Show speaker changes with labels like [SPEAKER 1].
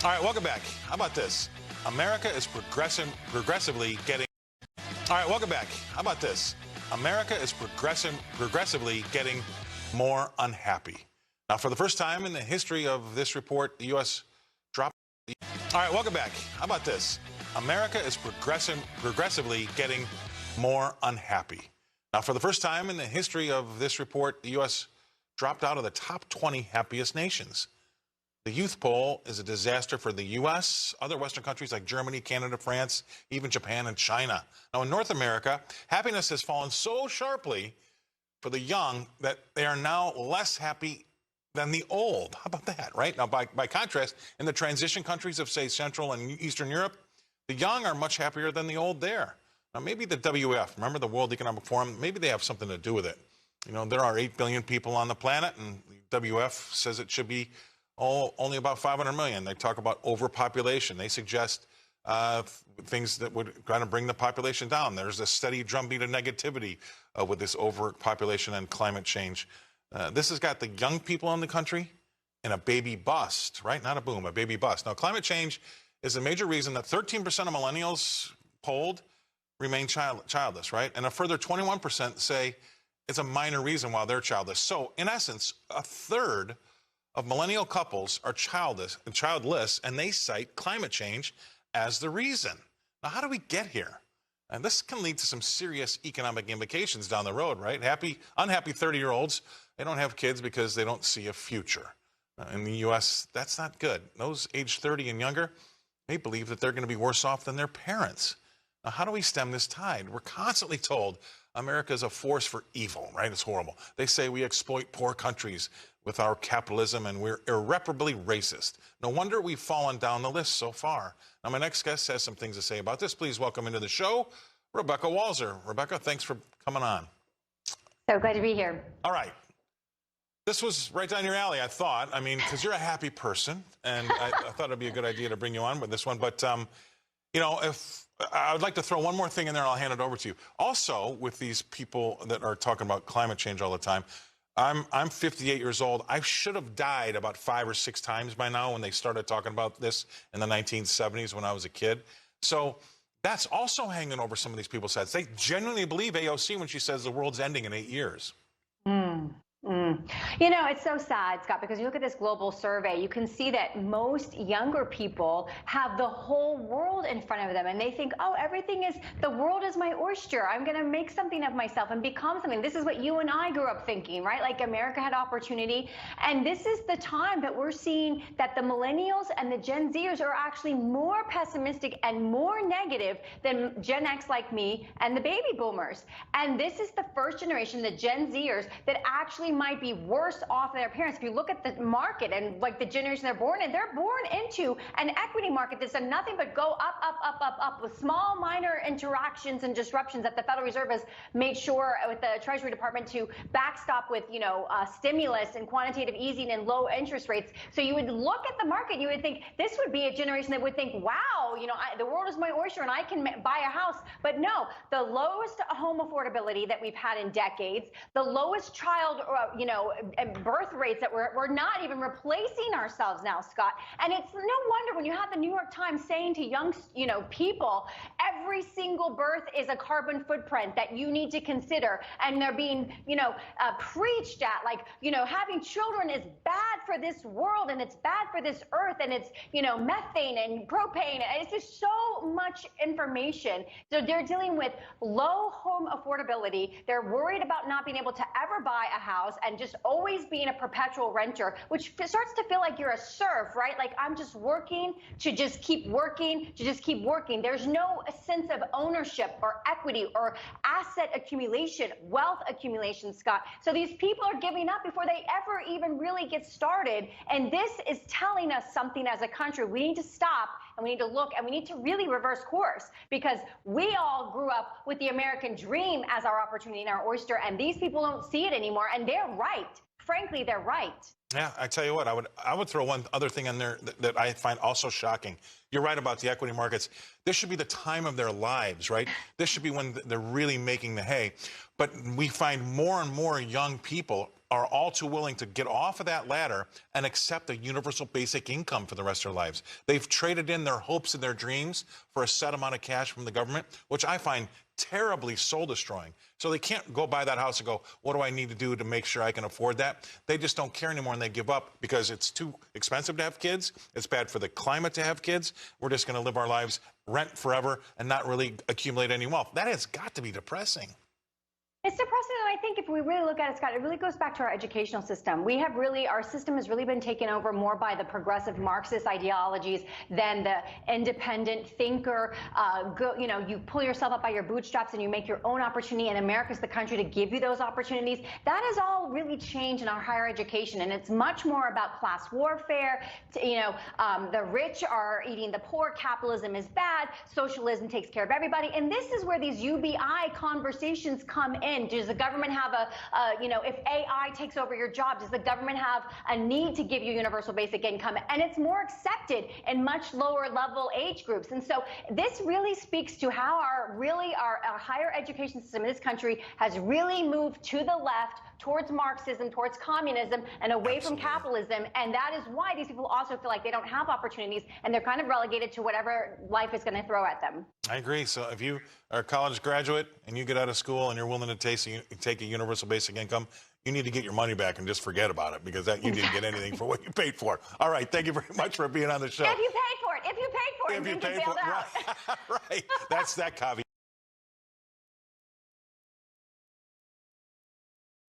[SPEAKER 1] All right, welcome back. How about this? America is progressively getting. All right, welcome back. How about this? America is progressively getting more unhappy. Now, for the first time in the history of this report, the U.S. dropped. All right, welcome back. How about this? America is progressively getting more unhappy. Now, for the first time in the history of this report, the U.S. dropped out of the top 20 happiest nations. The youth poll is a disaster for the U.S., other Western countries like Germany, Canada, France, even Japan and China. Now, in North America, happiness has fallen so sharply for the young that they are now less happy than the old. How about that, right? Now, by contrast, in the transition countries of, say, Central and Eastern Europe, the young are much happier than the old there. Now, maybe the WF, remember the World Economic Forum, maybe they have something to do with it. You know, there are 8 billion people on the planet, and the WF says it should be only about 500 million. They talk about overpopulation. They suggest things that would kind of bring the population down. There's a steady drumbeat of negativity with this overpopulation and climate change. This has got the young people in the country in a baby bust, right? Not a boom, a baby bust. Now, climate change is a major reason that 13% of millennials polled remain childless, right? And a further 21% say it's a minor reason why they're childless. So, in essence, a third of millennial couples are childless, and they cite climate change as the reason. Now, how do we get here? And this can lead to some serious economic implications down the road, right? Unhappy 30-year-olds, they don't have kids because they don't see a future. In the U.S., that's not good. Those age 30 and younger, they believe that they're going to be worse off than their parents. Now, how do we stem this tide? We're constantly told America is a force for evil, right? It's horrible. They say we exploit poor countries with our capitalism, and we're irreparably racist. No wonder we've fallen down the list so far. Now, my next guest has some things to say about this. Please welcome into the show, Rebecca Walser. Rebecca, thanks for coming on.
[SPEAKER 2] So glad to be here.
[SPEAKER 1] All right. This was right down your alley, I thought. I mean, because you're a happy person, and I thought it'd be a good idea to bring you on with this one. But, you know, if I would like to throw one more thing in there, and I'll hand it over to you. Also, with these people that are talking about climate change all the time, I'm 58 years old. I should have died about 5 or 6 times by now when they started talking about this in the 1970s when I was a kid. So that's also hanging over some of these people's heads. They genuinely believe AOC when she says the world's ending in 8 years.
[SPEAKER 2] You know, it's so sad, Scott, because you look at this global survey, you can see that most younger people have the whole world in front of them, and they think, oh, the world is my oyster. I'm going to make something of myself and become something. This is what you and I grew up thinking, right? Like America had opportunity. And this is the time that we're seeing that the millennials and the Gen Zers are actually more pessimistic and more negative than Gen X like me and the baby boomers. And this is the first generation, the Gen Zers, that actually might be worse off than their parents. If you look at the market and like the generation they're born in, they're born into an equity market that's done nothing but go up, up, up, up, up with small, minor interactions and disruptions that the Federal Reserve has made sure with the Treasury Department to backstop with, you know, stimulus and quantitative easing and low interest rates. So you would look at the market, you would think this would be a generation that would think, wow, you know, the world is my oyster and I can buy a house. But no, the lowest home affordability that we've had in decades, the lowest child birth rates that we're not even replacing ourselves now, Scott. And it's no wonder when you have the New York Times saying to young, people, every single birth is a carbon footprint that you need to consider. And they're being, preached at like, having children is bad for this world and it's bad for this earth and it's, methane and propane. It's just so much information. So they're dealing with low home affordability. They're worried about not being able to ever buy a house and just always being a perpetual renter, which starts to feel like you're a serf, right? Like I'm just working to just keep working, to just keep working. There's no sense of ownership or equity or asset accumulation, wealth accumulation, Scott. So these people are giving up before they ever even really get started. And this is telling us something as a country. We need to stop and we need to look and we need to really reverse course because we all grew up with the American dream as our opportunity and our oyster. And these people don't see it anymore. And they're right. Frankly, they're right.
[SPEAKER 1] Yeah, I tell you what, I would throw one other thing in there that I find also shocking. You're right about the equity markets. This should be the time of their lives, right? This should be when they're really making the hay. But we find more and more young people are all too willing to get off of that ladder and accept a universal basic income for the rest of their lives. They've traded in their hopes and their dreams for a set amount of cash from the government, which I find terribly soul destroying. So they can't go buy that house and go, what do I need to do to make sure I can afford that? They just don't care anymore, and they give up because it's too expensive to have kids. It's bad for the climate to have kids. We're just going to live our lives rent forever and not really accumulate any wealth. That has got to be depressing.
[SPEAKER 2] It's depressing, and I think if we really look at it, Scott, it really goes back to our educational system. Our system has really been taken over more by the progressive Marxist ideologies than the independent thinker. You pull yourself up by your bootstraps and you make your own opportunity, and America's the country to give you those opportunities. That has all really changed in our higher education, and it's much more about class warfare. The rich are eating the poor. Capitalism is bad. Socialism takes care of everybody, and this is where these UBI conversations come in. Does the government have if AI takes over your job, does the government have a need to give you universal basic income? And it's more accepted in much lower level age groups. And so this really speaks to how our higher education system in this country has really moved to the left, towards Marxism, towards communism, and away from capitalism. And that is why these people also feel like they don't have opportunities, and they're kind of relegated to whatever life is going to throw at them.
[SPEAKER 1] I agree. So if you are a college graduate and you get out of school and you're willing to take a universal basic income, you need to get your money back and just forget about it, because you didn't get anything for what you paid for. All right. Thank you very much for being on the show.
[SPEAKER 2] If you paid for it, then get bailed out.
[SPEAKER 1] Right. That's that caveat.